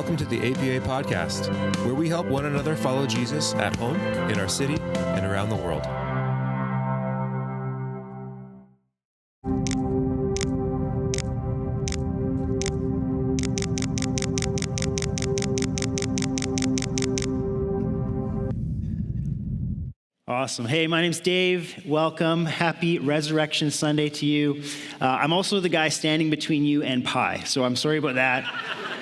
Welcome to the APA podcast, where we help one another follow Jesus at home, in our city, and around the world. Awesome. Hey, my name's Dave. Welcome. Happy Resurrection Sunday to you. I'm also the guy standing between you and pie, so I'm sorry about that.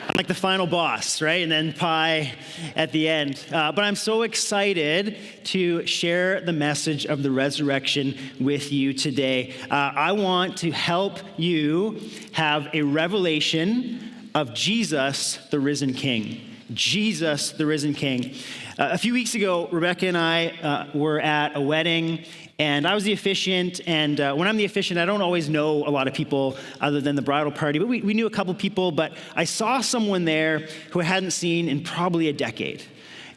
I'm like the final boss, right? And then pie at the end. But I'm so excited to share the message of the resurrection with you today. I want to help you have a revelation of Jesus, the risen King. Jesus, the risen King. A few weeks ago, Rebecca and I were at a wedding, and I was the officiant. And when I'm the officiant, I don't always know a lot of people other than the bridal party, but we knew a couple people. But I saw someone there who I hadn't seen in probably a decade.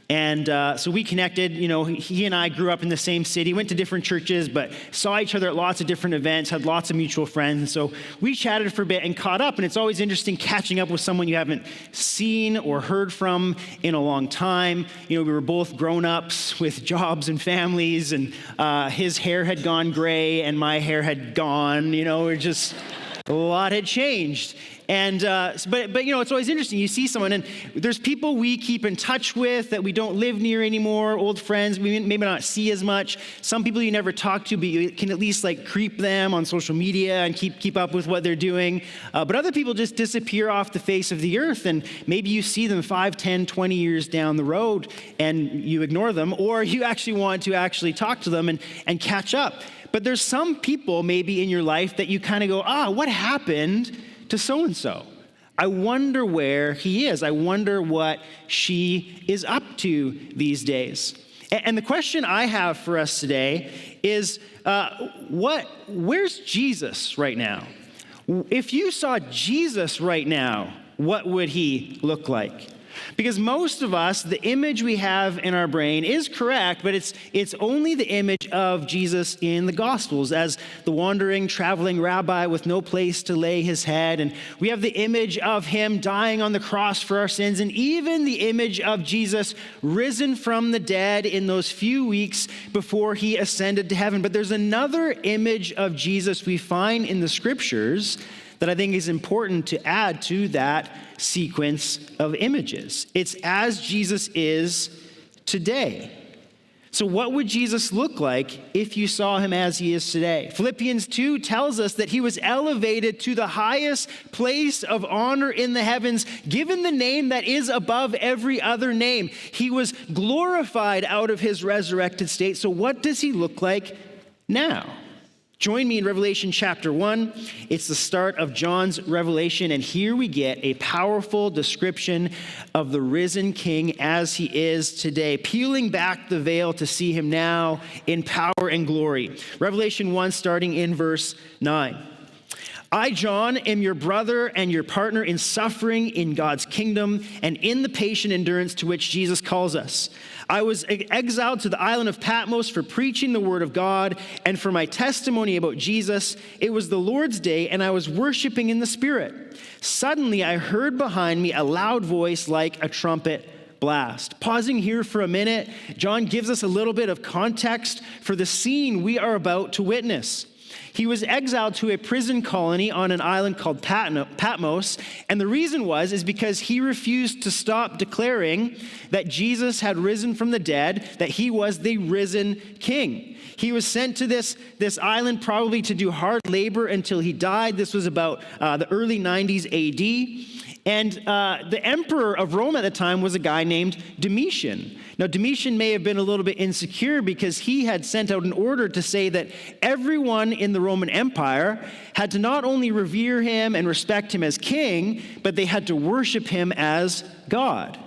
And so we connected. You know, he and I grew up in the same city, went to different churches, but saw each other at lots of different events, had lots of mutual friends. And so we chatted for a bit and caught up. And it's always interesting catching up with someone you haven't seen or heard from in a long time. You know, we were both grown-ups with jobs and families, and his hair had gone gray and my hair had gone. You know, we're just, a lot had changed. And but you know, it's always interesting. You see someone, and there's people we keep in touch with that we don't live near anymore, old friends we maybe not see as much. Some people you never talk to, but you can at least like creep them on social media and keep up with what they're doing. But other people just disappear off the face of the earth, and maybe you see them 5, 10, 20 years down the road, and you ignore them, or you actually want to actually talk to them and catch up. But there's some people maybe in your life that you kind of go, what happened to so-and-so? I wonder where he is. I wonder what she is up to these days. And the question I have for us today is, where's Jesus right now? If you saw Jesus right now, what would he look like? Because most of us, the image we have in our brain is correct, but it's only the image of Jesus in the Gospels as the wandering, traveling rabbi with no place to lay his head. And we have the image of him dying on the cross for our sins, and even the image of Jesus risen from the dead in those few weeks before he ascended to heaven. But there's another image of Jesus we find in the Scriptures that I think is important to add to that sequence of images. It's as Jesus is today. So what would Jesus look like if you saw him as he is today? Philippians 2 tells us that he was elevated to the highest place of honor in the heavens, given the name that is above every other name. He was glorified out of his resurrected state. So what does he look like now? Join me in Revelation chapter 1. It's the start of John's revelation, and here we get a powerful description of the risen King as he is today, peeling back the veil to see him now in power and glory. Revelation 1, starting in verse 9. I, John, am your brother and your partner in suffering in God's kingdom and in the patient endurance to which Jesus calls us. I was exiled to the island of Patmos for preaching the word of God and for my testimony about Jesus. It was the Lord's day, and I was worshiping in the Spirit. Suddenly, I heard behind me a loud voice like a trumpet blast. Pausing here for a minute, John gives us a little bit of context for the scene we are about to witness. He was exiled to a prison colony on an island called Patmos, and the reason is because he refused to stop declaring that Jesus had risen from the dead, that he was the risen King. He was sent to this island probably to do hard labor until he died. This was about the early 90s AD. And the emperor of Rome at the time was a guy named Domitian. Now, Domitian may have been a little bit insecure because he had sent out an order to say that everyone in the Roman Empire had to not only revere him and respect him as king, but they had to worship him as God.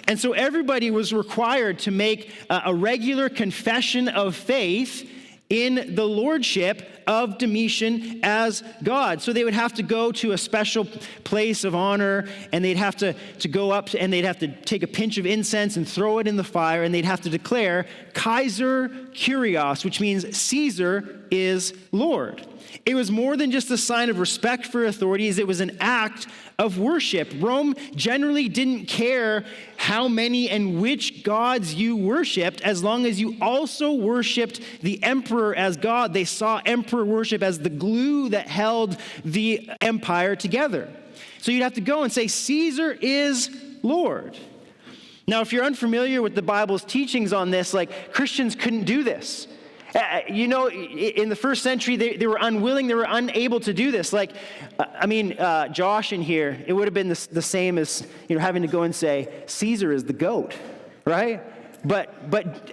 And so everybody was required to make a regular confession of faith in the lordship of Domitian as God. So they would have to go to a special place of honor, and they'd have to go up, and they'd have to take a pinch of incense and throw it in the fire, and they'd have to declare Kaiser Kyrios, which means Caesar is Lord. It was more than just a sign of respect for authorities. It was an act of worship. Rome generally didn't care how many and which gods you worshiped, as long as you also worshiped the emperor as God. They saw emperor worship as the glue that held the empire together. So you'd have to go and say, Caesar is Lord. Now, if you're unfamiliar with the Bible's teachings on this, like, Christians couldn't do this. In the first century, they were unwilling, they were unable to do this. Josh in here, it would have been the same as, having to go and say, Caesar is the goat, right? But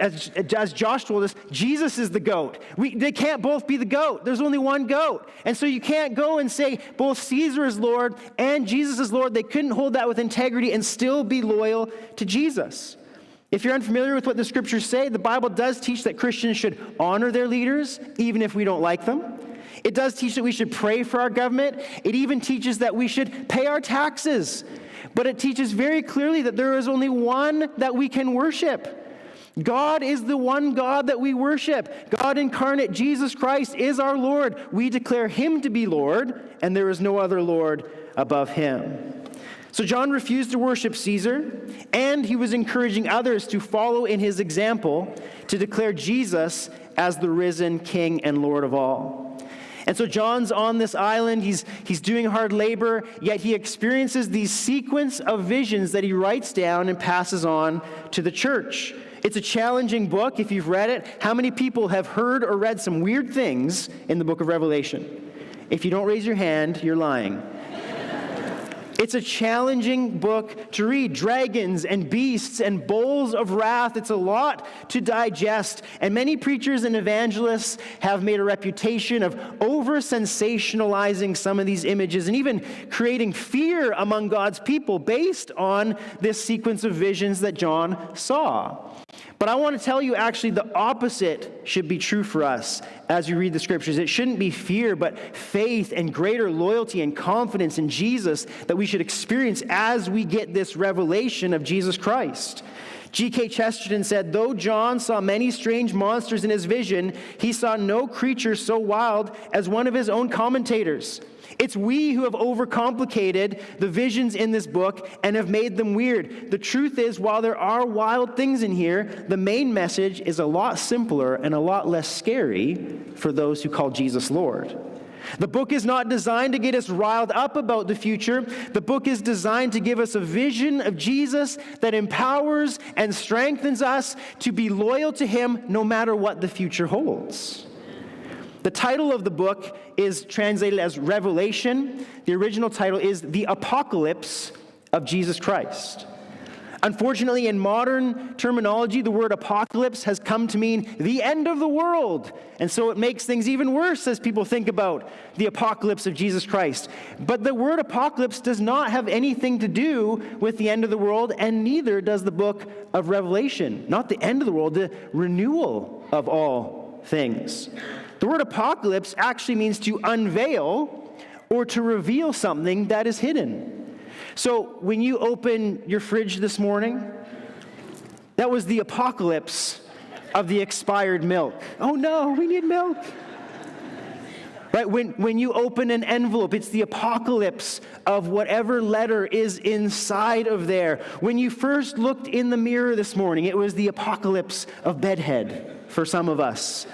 as Josh told us, Jesus is the goat. They can't both be the goat. There's only one goat. And so you can't go and say both Caesar is Lord and Jesus is Lord. They couldn't hold that with integrity and still be loyal to Jesus. If you're unfamiliar with what the scriptures say, the Bible does teach that Christians should honor their leaders, even if we don't like them. It does teach that we should pray for our government. It even teaches that we should pay our taxes. But it teaches very clearly that there is only one that we can worship. God is the one God that we worship. God incarnate, Jesus Christ, is our Lord. We declare him to be Lord, and there is no other Lord above him. So John refused to worship Caesar, and he was encouraging others to follow in his example to declare Jesus as the risen King and Lord of all. And so John's on this island, he's doing hard labor, yet he experiences these sequence of visions that he writes down and passes on to the church. It's a challenging book. If you've read it, how many people have heard or read some weird things in the book of Revelation? If you don't raise your hand, you're lying. It's a challenging book to read. Dragons and beasts and bowls of wrath. It's a lot to digest. And many preachers and evangelists have made a reputation of over-sensationalizing some of these images and even creating fear among God's people based on this sequence of visions that John saw. But I want to tell you, actually, the opposite should be true for us as we read the scriptures. It shouldn't be fear, but faith and greater loyalty and confidence in Jesus that we should experience as we get this revelation of Jesus Christ. G.K. Chesterton said, though John saw many strange monsters in his vision, he saw no creature so wild as one of his own commentators. It's we who have overcomplicated the visions in this book and have made them weird. The truth is, while there are wild things in here, the main message is a lot simpler and a lot less scary for those who call Jesus Lord. The book is not designed to get us riled up about the future. The book is designed to give us a vision of Jesus that empowers and strengthens us to be loyal to him no matter what the future holds. The title of the book is translated as Revelation. The original title is The Apocalypse of Jesus Christ. Unfortunately, in modern terminology, the word apocalypse has come to mean the end of the world. And so it makes things even worse as people think about the apocalypse of Jesus Christ. But the word apocalypse does not have anything to do with the end of the world, and neither does the book of Revelation. Not the end of the world, the renewal of all things. The word apocalypse actually means to unveil or to reveal something that is hidden. So when you open your fridge this morning, that was the apocalypse of the expired milk. Oh no, we need milk. Right? When you open an envelope, it's the apocalypse of whatever letter is inside of there. When you first looked in the mirror this morning, it was the apocalypse of bedhead for some of us.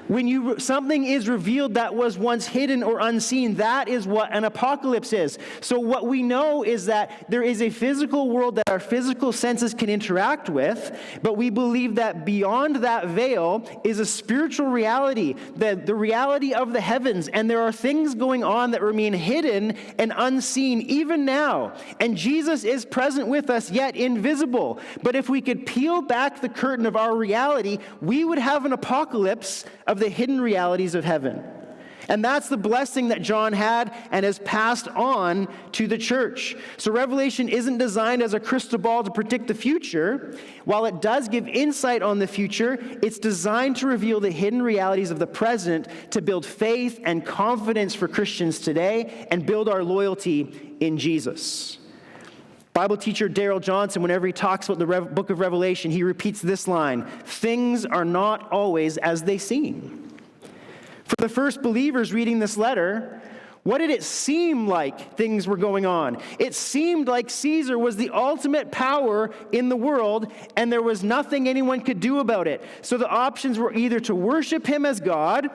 When something is revealed that was once hidden or unseen, that is what an apocalypse is. So what we know is that there is a physical world that our physical senses can interact with, but we believe that beyond that veil is a spiritual reality, the reality of the heavens, and there are things going on that remain hidden and unseen even now. And Jesus is present with us, yet invisible. But if we could peel back the curtain of our reality, we would have an apocalypse of the hidden realities of heaven. And that's the blessing that John had and has passed on to the church. So Revelation isn't designed as a crystal ball to predict the future. While it does give insight on the future, it's designed to reveal the hidden realities of the present to build faith and confidence for Christians today and build our loyalty in Jesus. Bible teacher Darrell Johnson, whenever he talks about the book of Revelation, he repeats this line: things are not always as they seem. For the first believers reading this letter, what did it seem like things were going on? It seemed like Caesar was the ultimate power in the world, and there was nothing anyone could do about it. So the options were either to worship him as God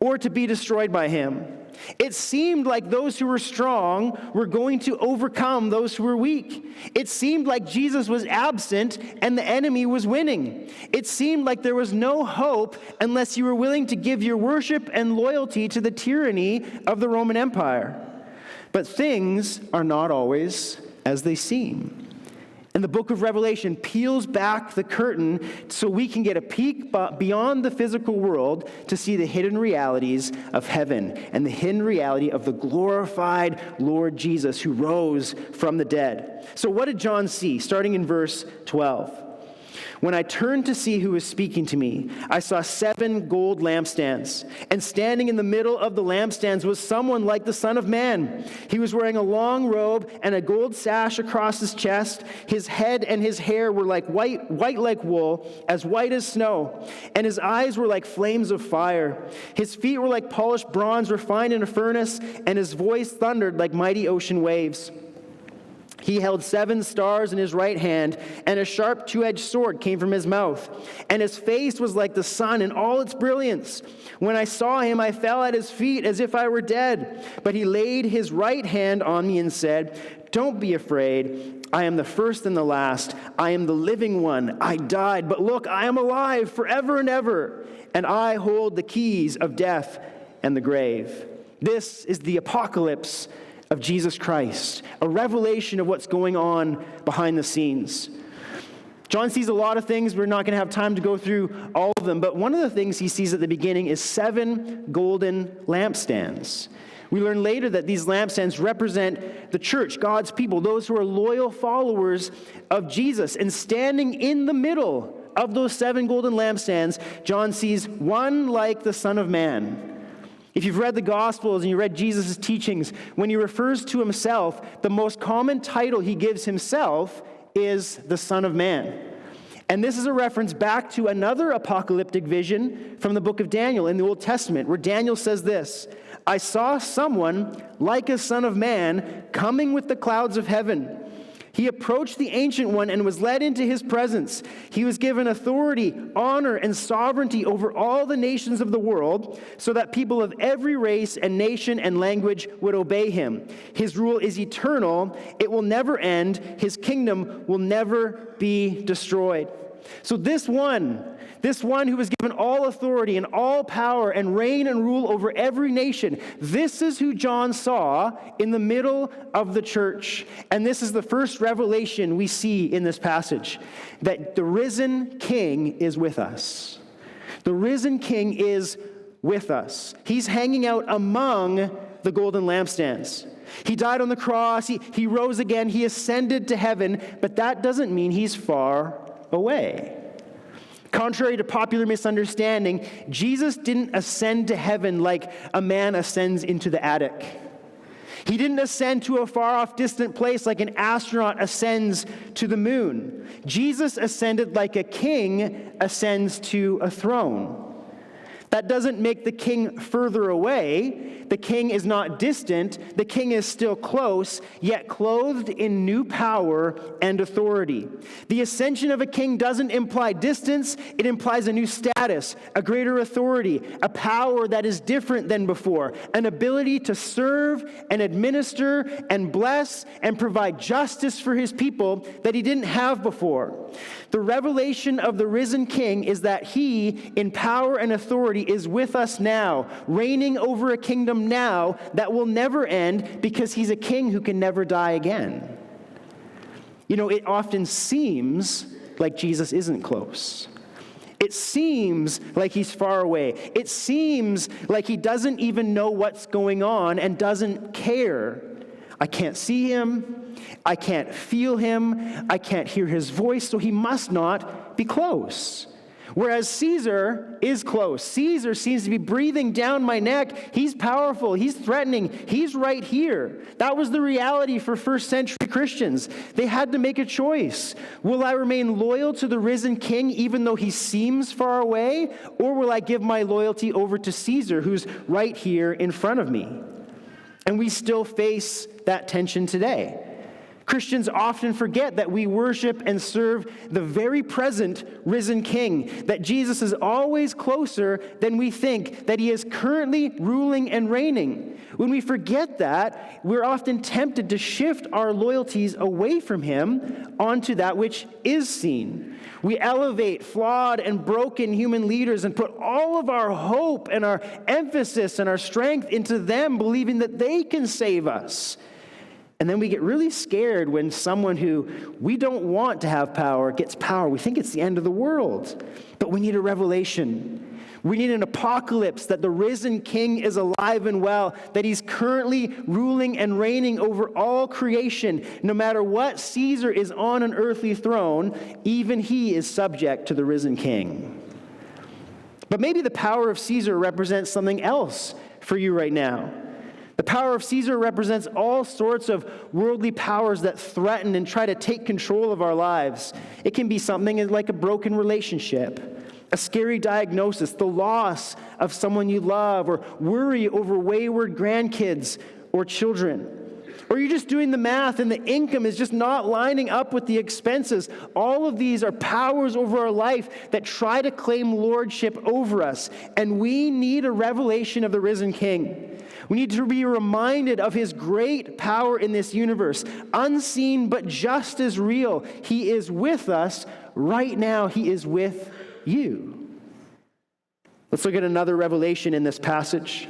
or to be destroyed by him. It seemed like those who were strong were going to overcome those who were weak. It seemed like Jesus was absent and the enemy was winning. It seemed like there was no hope unless you were willing to give your worship and loyalty to the tyranny of the Roman Empire. But things are not always as they seem. And the book of Revelation peels back the curtain so we can get a peek beyond the physical world to see the hidden realities of heaven and the hidden reality of the glorified Lord Jesus who rose from the dead. So what did John see? Starting in verse 12. When I turned to see who was speaking to me, I saw 7 gold lampstands, and standing in the middle of the lampstands was someone like the Son of Man. He was wearing a long robe and a gold sash across his chest. His head and his hair were like white like wool, as white as snow, and his eyes were like flames of fire. His feet were like polished bronze refined in a furnace, and his voice thundered like mighty ocean waves. He held 7 stars in his right hand, and a sharp 2-edged sword came from his mouth. And his face was like the sun in all its brilliance. When I saw him, I fell at his feet as if I were dead. But he laid his right hand on me and said, "Don't be afraid. I am the first and the last. I am the living one. I died, but look, I am alive forever and ever. And I hold the keys of death and the grave." This is the apocalypse of Jesus Christ, a revelation of what's going on behind the scenes. John sees a lot of things. We're not going to have time to go through all of them, but one of the things he sees at the beginning is 7 golden lampstands. We learn later that these lampstands represent the church, God's people, those who are loyal followers of Jesus. And standing in the middle of those 7 golden lampstands, John sees one like the Son of Man. If you've read the Gospels and you read Jesus' teachings, when he refers to himself, the most common title he gives himself is the Son of Man. And this is a reference back to another apocalyptic vision from the book of Daniel in the Old Testament, where Daniel says this, "I saw someone like a son of man coming with the clouds of heaven. He approached the Ancient One and was led into his presence. He was given authority, honor, and sovereignty over all the nations of the world, so that people of every race and nation and language would obey him. His rule is eternal. It will never end. His kingdom will never be destroyed." So this one who was given all authority and all power and reign and rule over every nation, this is who John saw in the middle of the church. And this is the first revelation we see in this passage, that the risen King is with us. The risen King is with us. He's hanging out among the golden lampstands. He died on the cross, he rose again, he ascended to heaven, but that doesn't mean he's far away. Contrary to popular misunderstanding, Jesus didn't ascend to heaven like a man ascends into the attic. He didn't ascend to a far-off distant place like an astronaut ascends to the moon. Jesus ascended like a king ascends to a throne. That doesn't make the king further away. The king is not distant. The king is still close, yet clothed in new power and authority. The ascension of a king doesn't imply distance. It implies a new status, a greater authority, a power that is different than before, an ability to serve and administer and bless and provide justice for his people that he didn't have before. The revelation of the risen king is that he, in power and authority, is with us now, reigning over a kingdom now that will never end because he's a king who can never die again. You know, it often seems like Jesus isn't close. It seems like he's far away. It seems like he doesn't even know what's going on and doesn't care. I can't see him. I can't feel him. I can't hear his voice, so he must not be close. Whereas Caesar is close. Caesar seems to be breathing down my neck. He's powerful. He's threatening. He's right here. That was the reality for first century Christians. They had to make a choice. Will I remain loyal to the risen king even though he seems far away? Or will I give my loyalty over to Caesar who's right here in front of me? And we still face that tension today. Christians often forget that we worship and serve the very present risen king, that Jesus is always closer than we think, that he is currently ruling and reigning. When we forget that, we're often tempted to shift our loyalties away from him onto that which is seen. We elevate flawed and broken human leaders and put all of our hope and our emphasis and our strength into them, believing that they can save us. And then we get really scared when someone who we don't want to have power gets power. We think it's the end of the world. But we need a revelation. We need an apocalypse that the risen king is alive and well, that he's currently ruling and reigning over all creation. No matter what Caesar is on an earthly throne, even he is subject to the risen king. But maybe the power of Caesar represents something else for you right now. The power of Caesar represents all sorts of worldly powers that threaten and try to take control of our lives. It can be something like a broken relationship, a scary diagnosis, the loss of someone you love, or worry over wayward grandkids or children. Or you're just doing the math and the income is just not lining up with the expenses. All of these are powers over our life that try to claim lordship over us. And we need a revelation of the risen king. We need to be reminded of his great power in this universe, unseen but just as real. He is with us right now. He is with you. Let's look at another revelation in this passage.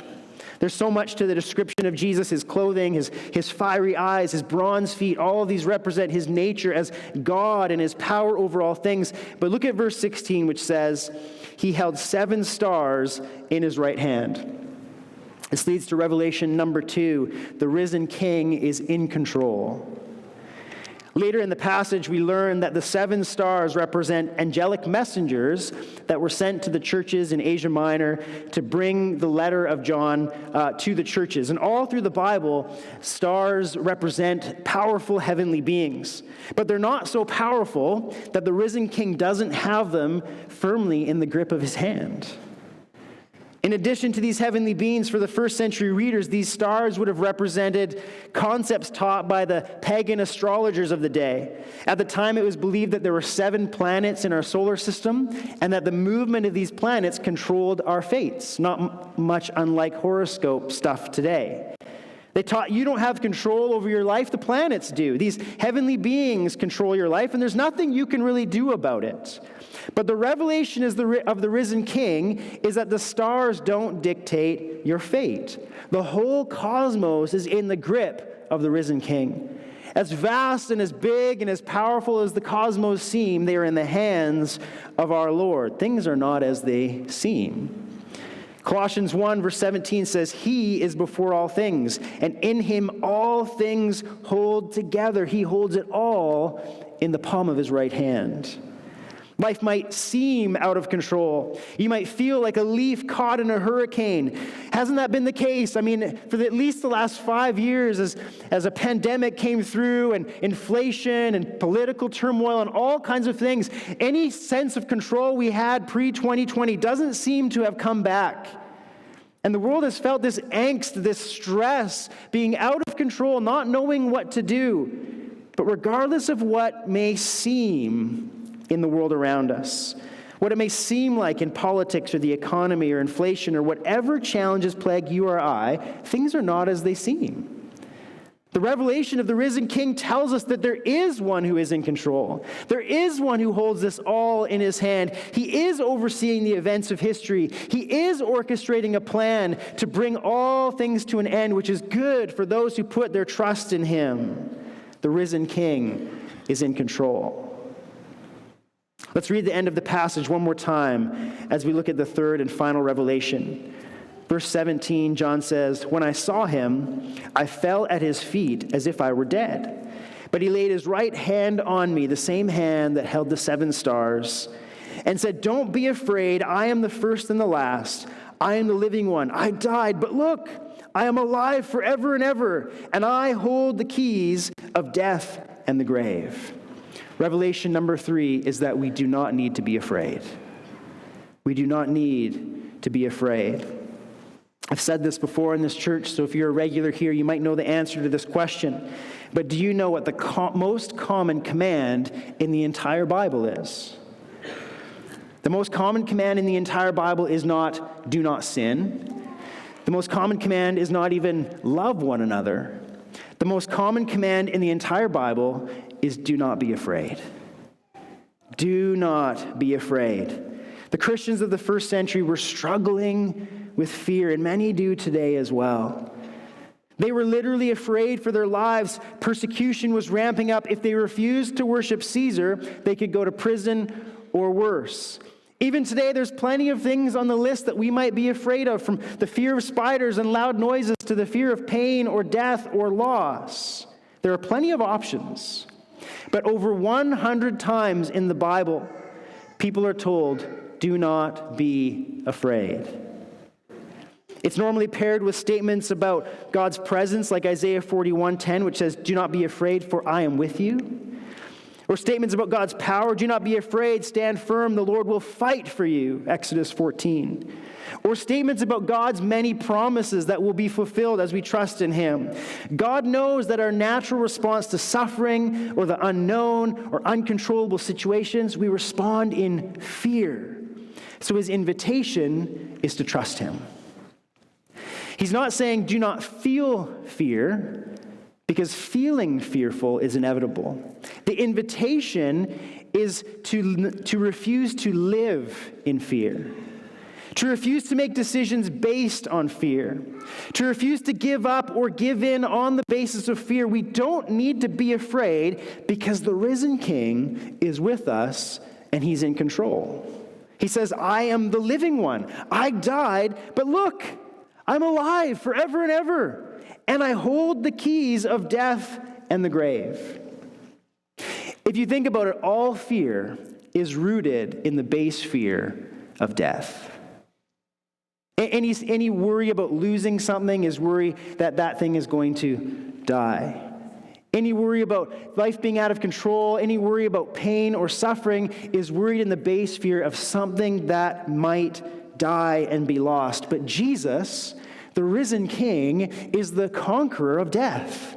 There's so much to the description of Jesus, his clothing, his fiery eyes, his bronze feet. All of these represent his nature as God and his power over all things. But look at verse 16, which says, he held 7 stars in his right hand. This leads to revelation number 2. The risen king is in control. Later in the passage, we learn that the 7 stars represent angelic messengers that were sent to the churches in Asia Minor to bring the letter of John to the churches. And all through the Bible, stars represent powerful heavenly beings. But they're not so powerful that the risen king doesn't have them firmly in the grip of his hand. In addition to these heavenly beings, for the first century readers, these stars would have represented concepts taught by the pagan astrologers of the day. At the time, it was believed that there were 7 planets in our solar system, and that the movement of these planets controlled our fates, not much unlike horoscope stuff today. They taught you don't have control over your life, the planets do. These heavenly beings control your life, and there's nothing you can really do about it. But the revelation of the risen king is that the stars don't dictate your fate. The whole cosmos is in the grip of the risen king. As vast and as big and as powerful as the cosmos seem, they are in the hands of our Lord. Things are not as they seem. Colossians 1 verse 17 says, he is before all things, and in him all things hold together. He holds it all in the palm of his right hand. Life might seem out of control. You might feel like a leaf caught in a hurricane. Hasn't that been the case? I mean, for at least the last 5 years, as a pandemic came through, and inflation and political turmoil and all kinds of things, any sense of control we had pre-2020 doesn't seem to have come back. And the world has felt this angst, this stress, being out of control, not knowing what to do. But regardless of what may seem in the world around us, what it may seem like in politics or the economy or inflation or whatever challenges plague you or I, things are not as they seem. The revelation of the risen king tells us that there is one who is in control. There is one who holds this all in his hand. He is overseeing the events of history. He is orchestrating a plan to bring all things to an end, which is good for those who put their trust in him. The risen king is in control. Let's read the end of the passage one more time as we look at the third and final revelation. Verse 17, John says, when I saw him, I fell at his feet as if I were dead. But he laid his right hand on me, the same hand that held the 7 stars. and said, "Don't be afraid. I am the first and the last. I am the living one. I died, but look, I am alive forever and ever, and I hold the keys of death and the grave." Revelation number 3 is that we do not need to be afraid. We do not need to be afraid. I've said this before in this church, so if you're a regular here, you might know the answer to this question. But do you know what the most common command in the entire Bible is? The most common command in the entire Bible is not, do not sin. The most common command is not even love one another. The most common command in the entire Bible is do not be afraid. Do not be afraid. The Christians of the first century were struggling with fear, and many do today as well. They were literally afraid for their lives. Persecution was ramping up. If they refused to worship Caesar, they could go to prison or worse. Even today, there's plenty of things on the list that we might be afraid of, from the fear of spiders and loud noises to the fear of pain or death or loss. There are plenty of options. But over 100 times in the Bible, people are told, do not be afraid. It's normally paired with statements about God's presence, like Isaiah 41:10, which says, "Do not be afraid, for I am with you." Or statements about God's power, "Do not be afraid, stand firm, the Lord will fight for you," Exodus 14. Or statements about God's many promises that will be fulfilled as we trust in Him. God knows that our natural response to suffering or the unknown or uncontrollable situations, we respond in fear. So His invitation is to trust Him. He's not saying do not feel fear, because feeling fearful is inevitable. The invitation is to refuse to live in fear, to refuse to make decisions based on fear, to refuse to give up or give in on the basis of fear. We don't need to be afraid because the risen King is with us and He's in control. He says, "I am the living one. I died, but look, I'm alive forever and ever, and I hold the keys of death and the grave." If you think about it, all fear is rooted in the base fear of death. Any worry about losing something is worry that that thing is going to die. Any worry about life being out of control, any worry about pain or suffering is worried in the base fear of something that might die and be lost. But Jesus, the risen King, is the conqueror of death.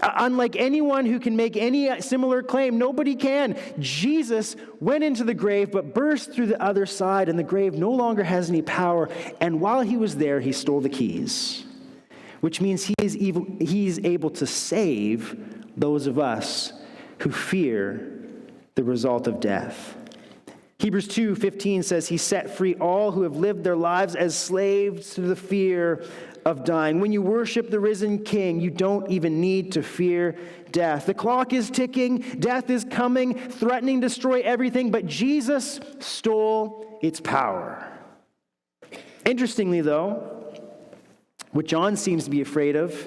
Unlike anyone who can make any similar claim, nobody can. Jesus went into the grave but burst through the other side, and the grave no longer has any power. And while he was there, he stole the keys, which means he's able to save those of us who fear the result of death. Hebrews 2:15 says, "He set free all who have lived their lives as slaves to the fear of dying." When you worship the risen King, you don't even need to fear death. The clock is ticking, death is coming, threatening to destroy everything, but Jesus stole its power. Interestingly, though, what John seems to be afraid of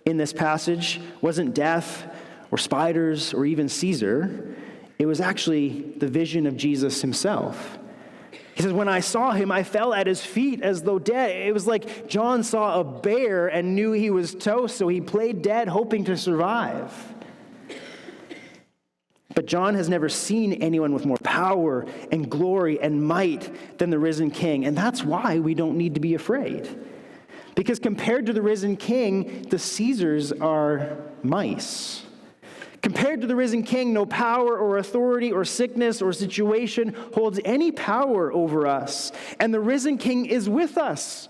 in this passage wasn't death or spiders or even Caesar. It was actually the vision of Jesus himself. He says, "When I saw him, I fell at his feet as though dead." It was like John saw a bear and knew he was toast, so he played dead, hoping to survive. But John has never seen anyone with more power and glory and might than the risen King, and that's why we don't need to be afraid. Because compared to the risen King, the Caesars are mice. Compared to the risen King, no power or authority or sickness or situation holds any power over us. And the risen King is with us.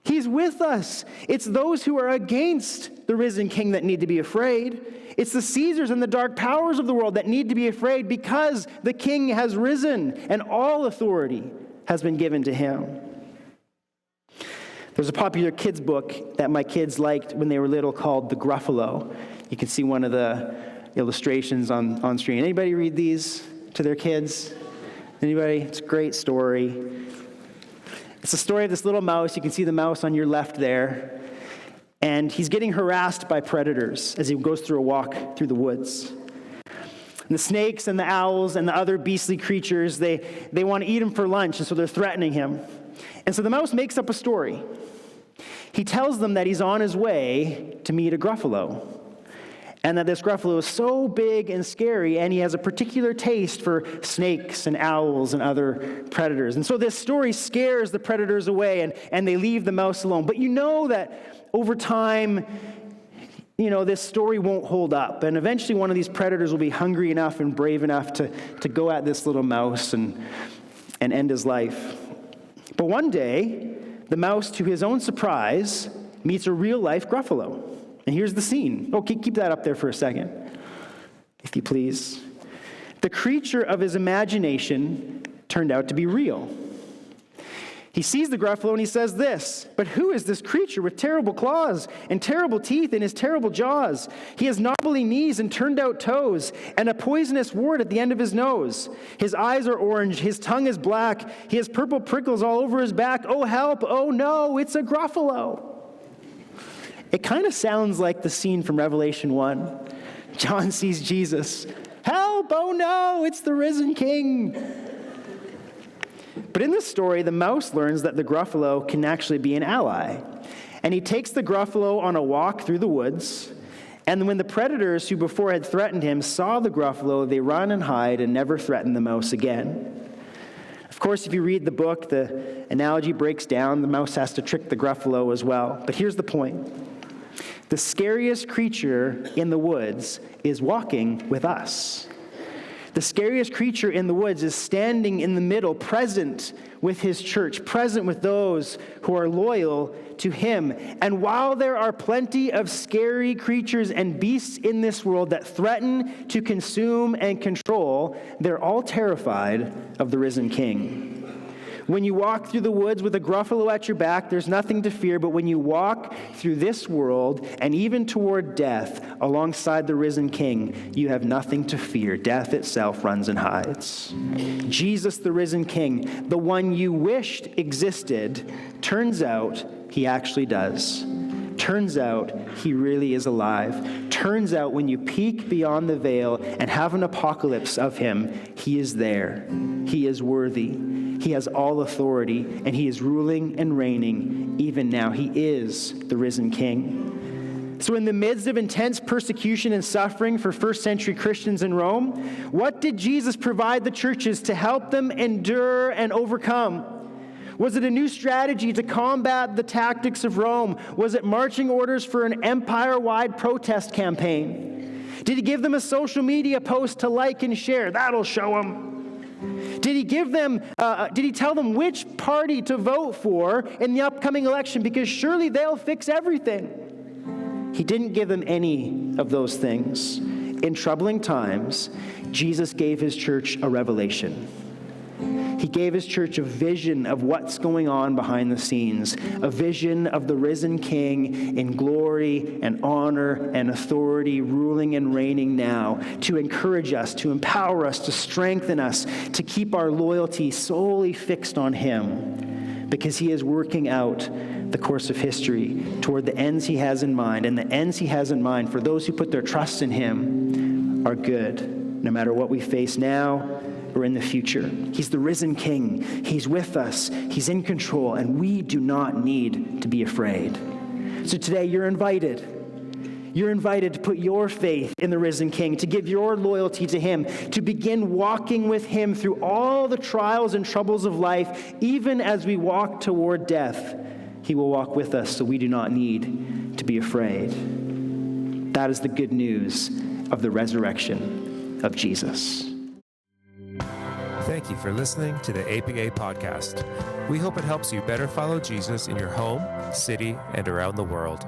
He's with us. It's those who are against the risen King that need to be afraid. It's the Caesars and the dark powers of the world that need to be afraid because the King has risen and all authority has been given to him. There's a popular kids book that my kids liked when they were little called The Gruffalo. You can see one of the illustrations on screen. Anybody read these to their kids? Anybody? It's a great story. It's the story of this little mouse. You can see the mouse on your left there. And he's getting harassed by predators as he goes through a walk through the woods. And the snakes and the owls and the other beastly creatures, they want to eat him for lunch, and so they're threatening him. And so the mouse makes up a story. He tells them that he's on his way to meet a gruffalo, and that this gruffalo is so big and scary, and he has a particular taste for snakes and owls and other predators. And so this story scares the predators away, and they leave the mouse alone. But you know that over time, this story won't hold up. And eventually one of these predators will be hungry enough and brave enough to go at this little mouse and end his life. But one day, the mouse, to his own surprise, meets a real-life gruffalo. And here's the scene. Oh, keep that up there for a second, if you please. The creature of his imagination turned out to be real. He sees the gruffalo and he says this, "But who is this creature with terrible claws and terrible teeth in his terrible jaws? He has knobbly knees and turned out toes and a poisonous wart at the end of his nose. His eyes are orange, his tongue is black, he has purple prickles all over his back. Oh, help, oh no, it's a gruffalo." It kind of sounds like the scene from Revelation 1. John sees Jesus. Help, oh no, it's the risen king. But in this story, the mouse learns that the gruffalo can actually be an ally. And he takes the gruffalo on a walk through the woods. And when the predators who before had threatened him saw the gruffalo, they run and hide and never threaten the mouse again. Of course, if you read the book, the analogy breaks down. The mouse has to trick the gruffalo as well. But here's the point. The scariest creature in the woods is walking with us. The scariest creature in the woods is standing in the middle, present with his church, present with those who are loyal to him. And while there are plenty of scary creatures and beasts in this world that threaten to consume and control, they're all terrified of the risen king. When you walk through the woods with a gruffalo at your back, there's nothing to fear. But when you walk through this world and even toward death alongside the risen king, you have nothing to fear. Death itself runs and hides. Jesus, the risen king, the one you wished existed, turns out he actually does. Turns out he really is alive. Turns out when you peek beyond the veil and have an apocalypse of him, he is there. He is worthy. He has all authority, and he is ruling and reigning even now. He is the risen king. So in the midst of intense persecution and suffering for first century Christians in Rome, what did Jesus provide the churches to help them endure and overcome? Was it a new strategy to combat the tactics of Rome? Was it marching orders for an empire-wide protest campaign? Did he give them a social media post to like and share? That'll show them. Did he tell them which party to vote for in the upcoming election? Because surely they'll fix everything. He didn't give them any of those things. In troubling times, Jesus gave his church a revelation. He gave his church a vision of what's going on behind the scenes, a vision of the risen king in glory and honor and authority, ruling and reigning now, to encourage us, to empower us, to strengthen us, to keep our loyalty solely fixed on him, because he is working out the course of history toward the ends he has in mind. And the ends he has in mind for those who put their trust in him are good, no matter what we face now or in the future. He's the risen king. He's with us. He's in control, and we do not need to be afraid. So today you're invited. You're invited to put your faith in the risen king, to give your loyalty to him, to begin walking with him through all the trials and troubles of life. Even as we walk toward death, he will walk with us, so we do not need to be afraid. That is the good news of the resurrection of Jesus. Thank you for listening to the APA podcast. We hope it helps you better follow Jesus in your home, city, and around the world.